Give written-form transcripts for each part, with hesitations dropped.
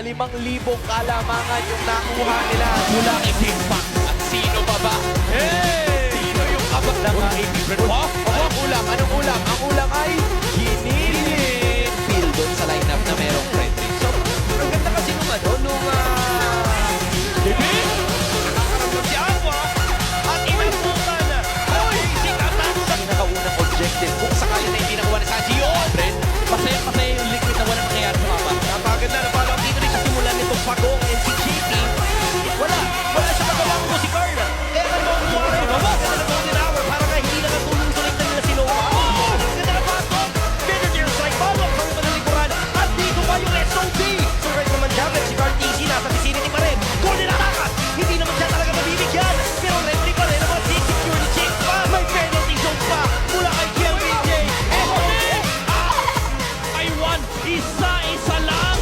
5,000 kalamangan yung nakuha nila mula kay Kickback. At sino pa ba? Hey! Sino yung kabak ng AP Brent? Anong ulam? Anong ulam? Ang ulam ay giniling. Feel doon sa lineup na merong Frederick. So, ang ganda kasi nung Bibi! Nakakaramdam si Aqua at inabutan ang basic attack sa pinakaunang objective. Kung sakali na hindi nakuha ni Sanji yun, Brent, masaya yung liquid na walang nangyayari sa mapa. Napaganda na parang dito rin sa simulan nitong pagong NCGP. Wala siya magalang mo si Carl. Kaya ka naman kumuha rin. Ganda na golden hour para nga hindi nakatulong-tuloy na nila si Noah. Ganda na pasok. Better strike follow. Kami pa ng likuran. At dito pa yung SOB. So right naman dyan, si Carl easy nasa vicinity pa rin. Golden atakas. Hindi naman siya talaga mabibigyan. Pero referee pa rin ang mga secure ni James pa. May penalty zone pa mula kay KLBJ. I won! Isa-isa lang!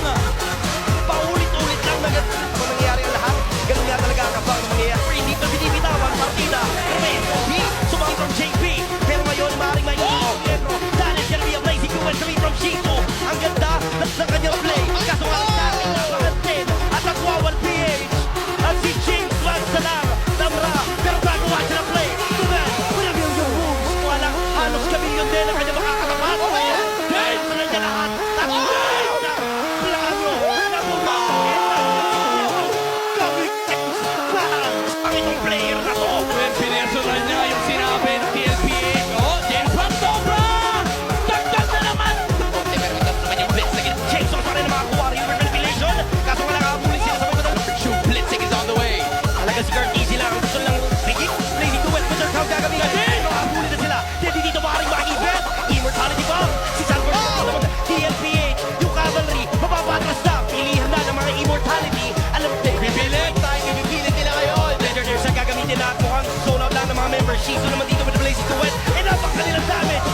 Paulit-ulit lang na ganun ang nangyayari ang lahat. Ganun nga talaga ang kapag mangyayari. Hindi pa binibitawan partida. Pero may SOB, sumakit from JP. Pero ngayon, maaaring may dahil siya be a blazing duel from Shito. Ang ganda ng kanyang play. Kaso nga sa akin, napakatin. At nagwawal PH. At si James Vance na lang. Namra. Pero gagawa siya ng play. Tugan, wala yung moves. Walang halos kamilyon din ang kanyang makakatapat. Dahil sa nandiyan lahat. Ang itong player na to. Pinersonal niya yung sinabi ng TLPA. Oh, James Van Sobra! Dagdag na naman! Pero ito naman yung blitzing. Jason pa rin ang makakuha rin yung manipulation. Kaso wala kakabulin sila sa mga shoot. Blitzing is on the way. Talaga si Kurt easy lang. Ang gusto lang bigik. Blazing duel. Wizard Crowd gagamitin. Nakakabulin na sila. Dito maaaring maka-event. Immortality Bomb. Si Sanford naman. TLPH. Yung cavalry. Mapapatras na. Pilihan na ng mga immortality. Alam mo, bibilit tayo. Bibilit nila ngayon. Legendary sa gagamitin lahat. Mukhang zone out lang ng mga members. Shizu naman dito with the blazing duel. And napakanilang damage.